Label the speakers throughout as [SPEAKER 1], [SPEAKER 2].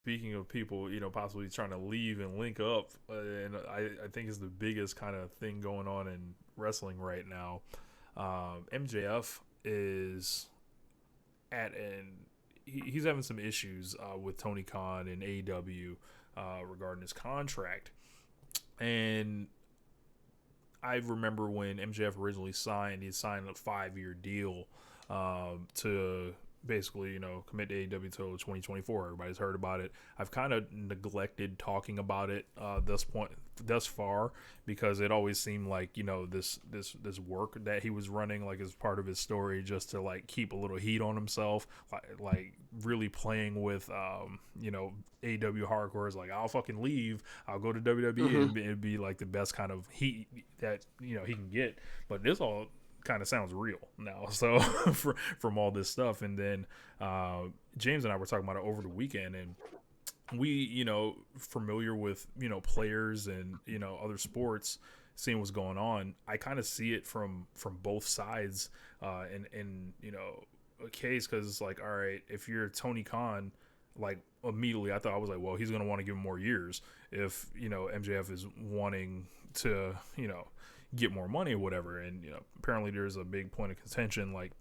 [SPEAKER 1] speaking of people, possibly trying to leave and link up, and I think is the biggest kind of thing going on in wrestling right now. MJF is at an he's having some issues with Tony Khan and AEW regarding his contract, and I remember when MJF originally signed, he signed a 5-year deal to basically, commit to AEW till 2024. Everybody's heard about it. I've kind of neglected talking about it thus far, because it always seemed like, this work that he was running, like, as part of his story, just to like keep a little heat on himself, like really playing with AEW hardcore is like, I'll fucking leave, I'll go to WWE,
[SPEAKER 2] Mm-hmm.
[SPEAKER 1] and it'd be like the best kind of heat that he can get. But this all kind of sounds real now. So from all this stuff, and then James and I were talking about it over the weekend, and we, familiar with, players and, other sports, seeing what's going on. I kind of see it from both sides, in a case, because it's like, all right, if you're Tony Khan, like, immediately I thought, I was like, well, he's gonna want to give him more years if MJF is wanting to get more money or whatever. And apparently there's a big point of contention, like,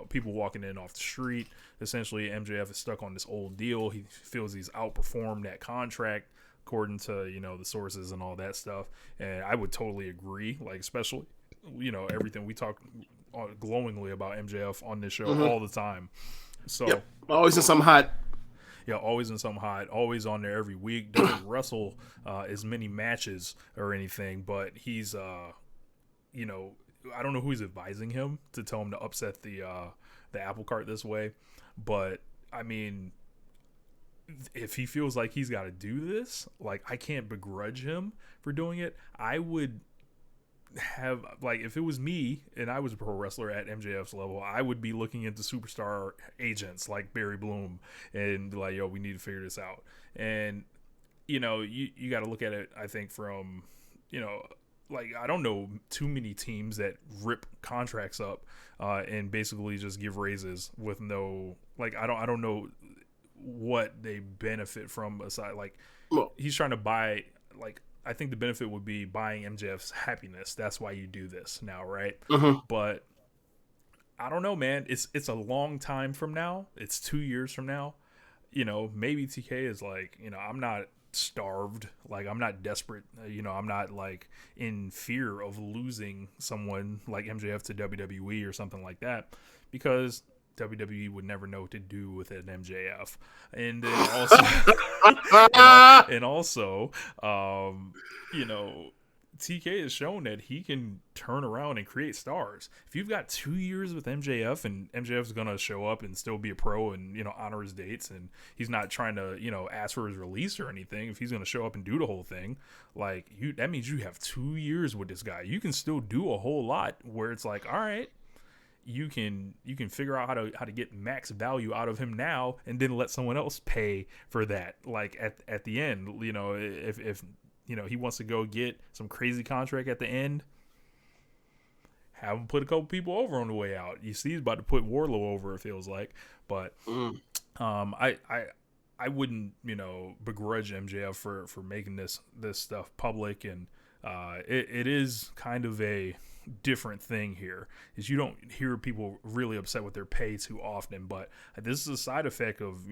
[SPEAKER 1] people walking in off the street. Essentially, MJF is stuck on this old deal. He feels he's outperformed that contract, according to the sources and all that stuff. And I would totally agree, like, especially everything we talk glowingly about MJF on this show
[SPEAKER 2] Mm-hmm.
[SPEAKER 1] all the time. So
[SPEAKER 2] Yep. Always in some hot.
[SPEAKER 1] yeah, always in some hot, always on there every week. Doesn't wrestle as many matches or anything, but he's you know, I don't know who's advising him to tell him to upset the apple cart this way, but I mean, if he feels like he's got to do this, like, I can't begrudge him for doing it. I would have, like, if it was me and I was a pro wrestler at MJF's level, I would be looking into superstar agents like Barry Bloom and be like, yo, we need to figure this out. And you got to look at it, I think, from you know like, I don't know too many teams that rip contracts up and basically just give raises with no, like, I don't know what they benefit from, aside, like,
[SPEAKER 2] Well,
[SPEAKER 1] he's trying to buy, like, I think the benefit would be buying MJF's happiness. That's why you do this now, right?
[SPEAKER 2] mm-hmm.
[SPEAKER 1] But I don't know, man. It's a long time from now. It's 2 years from now. Maybe TK is like, I'm not starved. Like, I'm not desperate. I'm not, like, in fear of losing someone like MJF to WWE or something like that, because WWE would never know what to do with an MJF. And then also, and also, you know, TK has shown that he can turn around and create stars. If you've got 2 years with MJF, and MJF's gonna show up and still be a pro and honor his dates, and he's not trying to ask for his release or anything. If he's gonna show up and do the whole thing, like, that means you have 2 years with this guy. You can still do a whole lot where it's like, all right, you can figure out how to get max value out of him now, and then let someone else pay for that, like, at the end. If he wants to go get some crazy contract at the end, have him put a couple people over on the way out. You see, he's about to put Warlow over, it feels like. But
[SPEAKER 2] Mm.
[SPEAKER 1] I wouldn't begrudge MJF for making this stuff public. And it is kind of a different thing here, is you don't hear people really upset with their pay too often, but this is a side effect of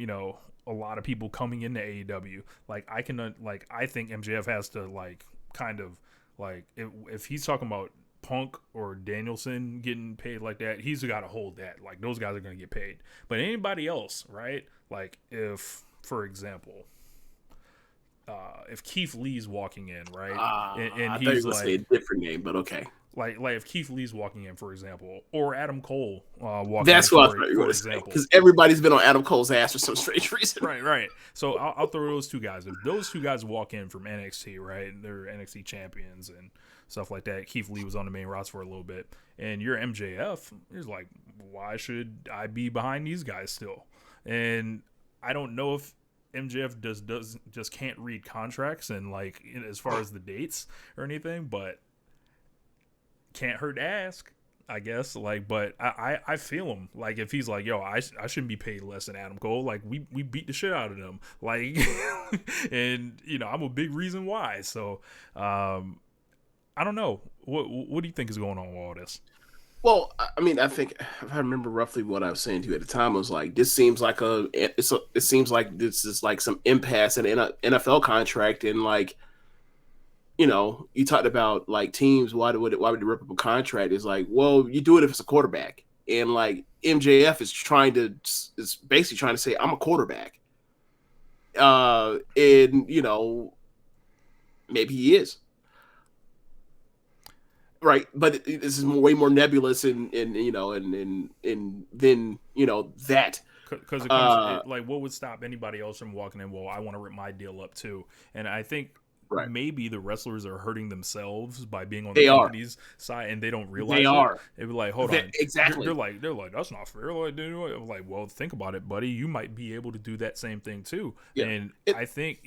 [SPEAKER 1] a lot of people coming into AEW. Like, I think MJF has to, like, kind of, like, if he's talking about Punk or Danielson getting paid like that, he's got to hold that. Like, those guys are going to get paid. But anybody else, right? Like, if, for example, if Keith Lee's walking in, right, and
[SPEAKER 2] I thought you
[SPEAKER 1] he's
[SPEAKER 2] were going to say a
[SPEAKER 1] like,
[SPEAKER 2] different name, but okay.
[SPEAKER 1] like if Keith Lee's walking in, for example, or Adam Cole walking in,
[SPEAKER 2] That's what I thought you were
[SPEAKER 1] for
[SPEAKER 2] going to say,
[SPEAKER 1] example.
[SPEAKER 2] because everybody's been on Adam Cole's ass for some strange reason.
[SPEAKER 1] Right. So I'll throw those two guys. If those two guys walk in from NXT, right, they're NXT champions and stuff like that. Keith Lee was on the main roster for a little bit, and you're MJF. It's like, why should I be behind these guys still? And I don't know if MJF does just can't read contracts and, like, as far as the dates or anything, but can't hurt to ask. I guess. Like, but I feel him. Like, if he's like, yo, I shouldn't be paid less than Adam Cole. Like, we beat the shit out of them. Like, and I'm a big reason why. So, I don't know. What do you think is going on with all this?
[SPEAKER 2] Well, I mean, I think if I remember roughly what I was saying to you at the time, I was like, this seems like it seems like this is like some impasse in an NFL contract, and like, you talked about like teams, why would they rip up a contract? It's like, well, you do it if it's a quarterback, and like MJF is basically trying to say I'm a quarterback, and maybe he is. Right, but this is way more nebulous, and then that
[SPEAKER 1] because it comes like, what would stop anybody else from walking in? Well, I want to rip my deal up too, and I think
[SPEAKER 2] right.
[SPEAKER 1] maybe the wrestlers are hurting themselves by being on
[SPEAKER 2] They
[SPEAKER 1] the
[SPEAKER 2] are.
[SPEAKER 1] company's side, and they don't realize
[SPEAKER 2] They are.
[SPEAKER 1] They'd be like, hold on,
[SPEAKER 2] exactly.
[SPEAKER 1] They're like, that's not fair. I'm like, well, think about it, buddy. You might be able to do that same thing too.
[SPEAKER 2] Yeah.
[SPEAKER 1] And I think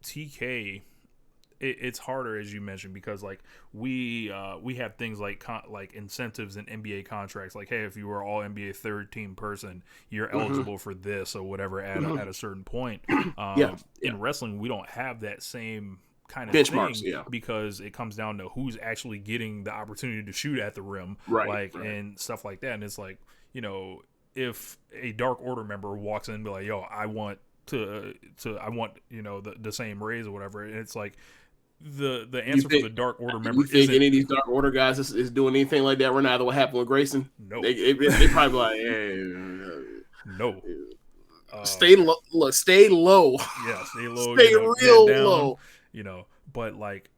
[SPEAKER 1] TK. It's harder, as you mentioned, because like we have things like incentives in NBA contracts, like, hey, if you were all NBA third team person, you're eligible for this or whatever at a certain point. In wrestling, we don't have that same kind of
[SPEAKER 2] benchmarks,
[SPEAKER 1] thing, because it comes down to who's actually getting the opportunity to shoot at the rim,
[SPEAKER 2] right.
[SPEAKER 1] And stuff like that. And it's like, if a Dark Order member walks in and be like, yo, I want the same raise or whatever, and it's like, the answer for the Dark Order member.
[SPEAKER 2] You think any of these Dark Order guys is doing anything like that right now? What happened with Grayson?
[SPEAKER 1] No,
[SPEAKER 2] they probably like, hey,
[SPEAKER 1] no.
[SPEAKER 2] Stay low. Stay low.
[SPEAKER 1] Yeah, stay low.
[SPEAKER 2] Stay real low.
[SPEAKER 1] But like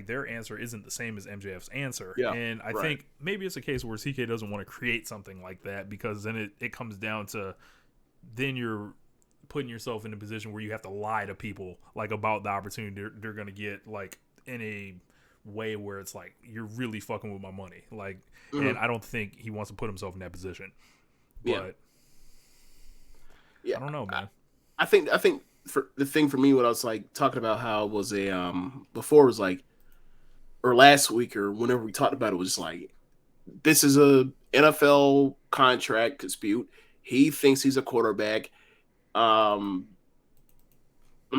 [SPEAKER 1] their answer isn't the same as MJF's answer.
[SPEAKER 2] Yeah,
[SPEAKER 1] and I think maybe it's a case where CK doesn't want to create something like that, because then it comes down to, then you're putting yourself in a position where you have to lie to people like about the opportunity they're going to get, like in a way where it's like, you're really fucking with my money, like, and I don't think he wants to put himself in that position. But I don't know, man.
[SPEAKER 2] I think for the thing for me, what I was like talking about, how it was before, was like, or last week or whenever we talked about it, was just like, this is a NFL contract dispute. He thinks he's a quarterback. I'm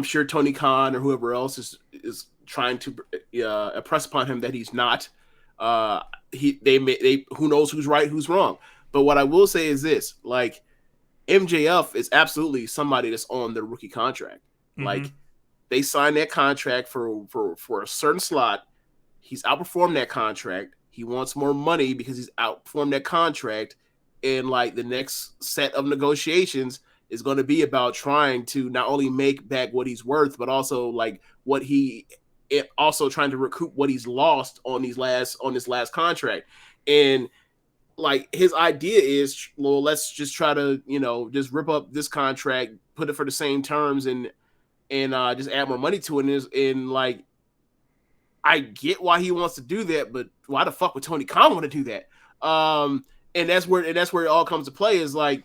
[SPEAKER 2] sure Tony Khan or whoever else is trying to impress upon him that he's not. Who knows who's right, who's wrong. But what I will say is this: like, MJF is absolutely somebody that's on the rookie contract. Mm-hmm. Like, they signed that contract for a certain slot. He's outperformed that contract. He wants more money because he's outperformed that contract. And like, the next set of negotiations is going to be about trying to not only make back what he's worth, but also like also trying to recoup what he's lost on this last contract. And like, his idea is, well, let's just try to, just rip up this contract, put it for the same terms, and just add more money to it. And like, I get why he wants to do that, but why the fuck would Tony Khan want to do that? And that's where it all comes to play, is like,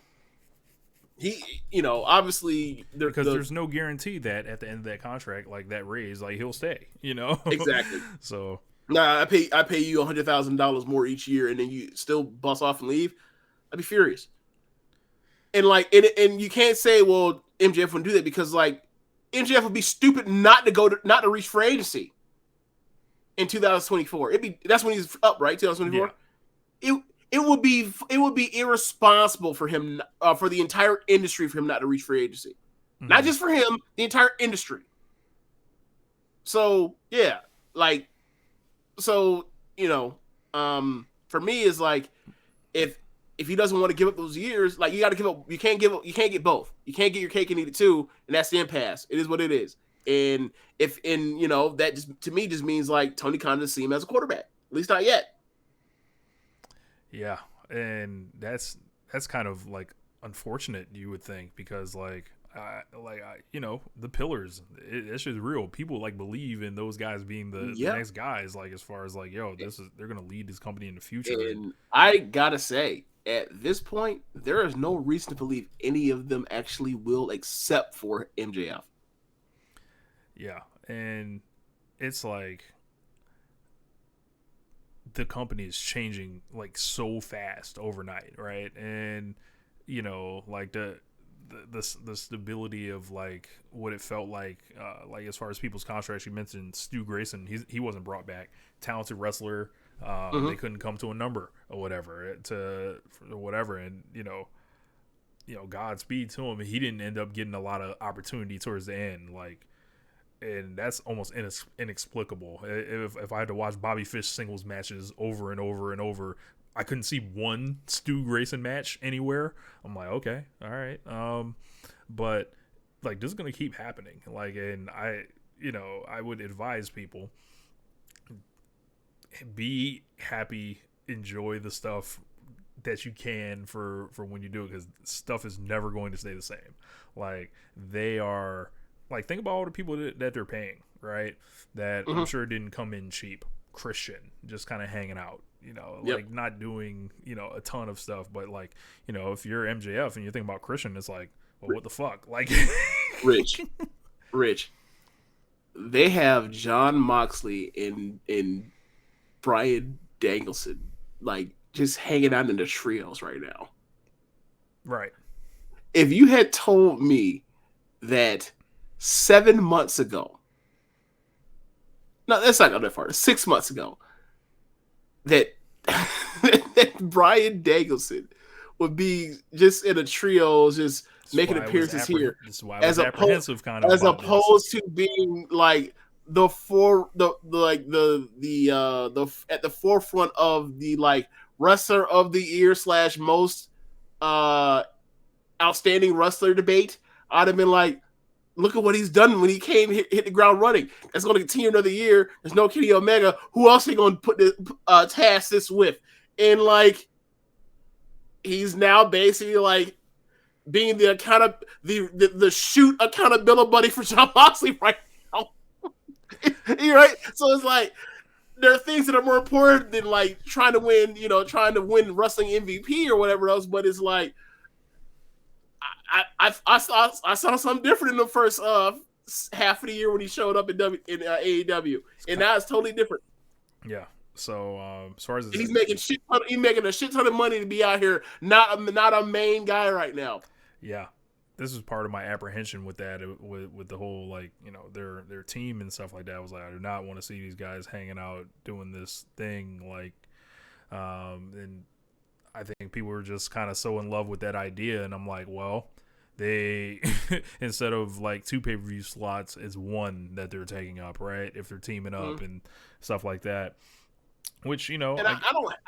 [SPEAKER 2] he, obviously,
[SPEAKER 1] because there's no guarantee that at the end of that contract, like that raise, like he'll stay,
[SPEAKER 2] Exactly.
[SPEAKER 1] So,
[SPEAKER 2] nah, I pay you $100,000 more each year, and then you still bust off and leave. I'd be furious. And like, and you can't say, well, MJF wouldn't do that, because like, MJF would be stupid not to reach free agency in 2024. That's when he's up, right? 2024. Yeah. It would be irresponsible for him, for the entire industry, for him not to reach free agency. Mm-hmm. Not just for him, the entire industry. So yeah, like, so for me, is like, if he doesn't want to give up those years, like, you got to give up. You can't get both. You can't get your cake and eat it too, and that's the impasse. It is what it is. And that just, to me, just means like, Tony Khan doesn't see him as a quarterback, at least not yet.
[SPEAKER 1] Yeah, and that's kind of like unfortunate, you would think, because like the pillars, it's just real. People like believe in those guys being the next guys, like, as far as like, yo, they're gonna lead this company in the future.
[SPEAKER 2] And I gotta say, at this point, there is no reason to believe any of them actually will, except for MJF.
[SPEAKER 1] Yeah, and it's like, the company is changing like so fast overnight, right? And like the stability of like what it felt like as far as people's contracts. You mentioned Stu Grayson. He wasn't brought back. Talented wrestler. They couldn't come to a number or whatever and Godspeed to him. He didn't end up getting a lot of opportunity towards the end, like, and that's almost inexplicable. If I had to watch Bobby Fish singles matches over and over and over, I couldn't see one Stu Grayson match anywhere. I'm like, okay, all right, but like this is gonna keep happening. Like, and I would advise people, be happy, enjoy the stuff that you can for when you do it, because stuff is never going to stay the same. Like, they are, like, think about all the people that they're paying, right? That I'm sure didn't come in cheap. Christian, just kind of hanging out, like not doing, a ton of stuff. But like, if you're MJF and you think about Christian, it's like, well, what the fuck? Like,
[SPEAKER 2] Rich, they have John Moxley and Bryan Danielson, like, just hanging out in the trios right now.
[SPEAKER 1] Right.
[SPEAKER 2] If you had told me that 7 months ago, no, that's not going that far, 6 months ago, that Bryan Danielson would be just in a trio, just making appearances here,
[SPEAKER 1] as apprehensive kind of,
[SPEAKER 2] as opposed to being like at the forefront of the like wrestler of the year / most outstanding wrestler debate. I'd have been like, look at what he's done when he came hit the ground running. That's going to continue another year. There's no Kenny Omega. Who else are you going to put the task this with? And like, he's now basically like being the shoot accountability buddy for John Moxley right now. You're right. So it's like, there are things that are more important than like trying to win wrestling MVP or whatever else. But it's like, I saw something different in the first half of the year when he showed up in AEW, and now it's totally different.
[SPEAKER 1] Yeah. So as far as
[SPEAKER 2] he's making a shit ton of money to be out here, not a main guy right now.
[SPEAKER 1] Yeah. This is part of my apprehension with that, with the whole, like, their team and stuff like that. I was like, I do not want to see these guys hanging out doing this thing, like, and I think people were just kind of so in love with that idea, and I'm like, well, they instead of like 2 pay-per-view slots, it's 1 that they're taking up, right? If they're teaming up and stuff like that, which and
[SPEAKER 2] I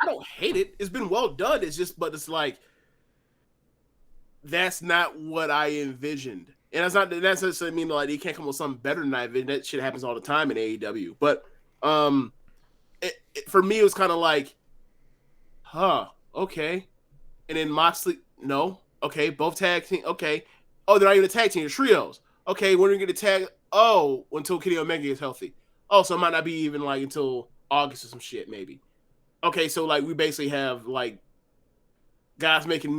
[SPEAKER 2] don't hate it. It's been well done. But it's like, that's not what I envisioned. And that's necessarily mean like they can't come up with something better than I envisioned. That shit happens all the time in AEW. But for me, it was kind of like, okay. And then Moxley, no. Okay, both tag team. Okay. Oh, they're not even a tag team, they're trios. Okay, when are you going to tag? Oh, until Kenny Omega is healthy. Oh, so it might not be even like until August or some shit, maybe. Okay, so like we basically have like guys making $1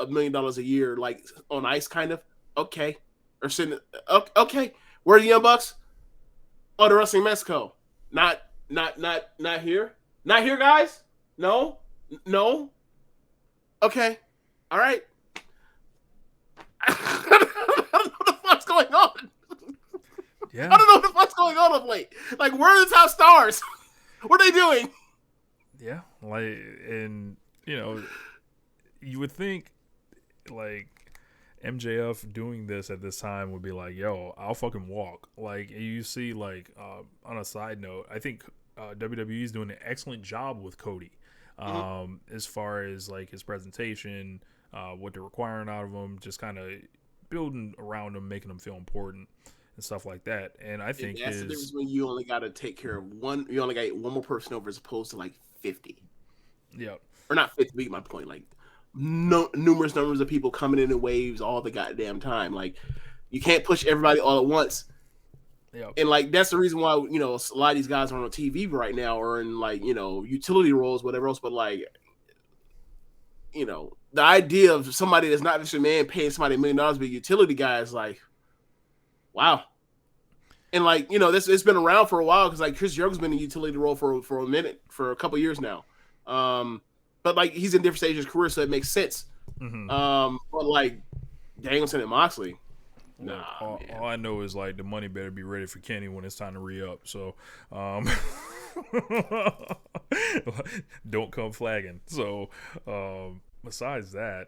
[SPEAKER 2] million a year, like on ice, kind of. Okay, or sitting. Okay, where are the Young Bucks? Oh, they're wrestling Mexico. Not here. Not here, guys. No. Okay, all right. I don't know what the fuck's going on.
[SPEAKER 1] Yeah.
[SPEAKER 2] I don't know what the fuck's going on of late. Like, where are the top stars? What are they doing?
[SPEAKER 1] Yeah, like, and you would think like MJF doing this at this time would be like, yo, I'll fucking walk. Like, you see, like, on a side note, I think WWE is doing an excellent job with Cody, as far as like his presentation, what they're requiring out of him, just kind of building around him, making him feel important and stuff like that. And I think
[SPEAKER 2] that's the difference when you only got to take care of one. You only got one more person over as opposed to like 50.
[SPEAKER 1] Yeah,
[SPEAKER 2] or not 50. Be my point. Like, numerous numbers of people coming in waves all the goddamn time. Like, you can't push everybody all at once.
[SPEAKER 1] Yeah,
[SPEAKER 2] and like that's the reason why a lot of these guys are on TV right now, or in like utility roles, whatever else. But like, the idea of somebody that's not Mr. Man paying somebody $1 million to be a utility guy is like, wow. And like, this it's been around for a while because like Chris Jericho's been in a utility role for a minute, for a couple years now. But like he's in different stages of his career, so it makes sense.
[SPEAKER 1] Mm-hmm.
[SPEAKER 2] But like Danielson and Moxley,
[SPEAKER 1] Look,
[SPEAKER 2] nah, man.
[SPEAKER 1] all I know is like the money better be ready for Kenny when it's time to re-up. So, don't come flagging. So, besides that,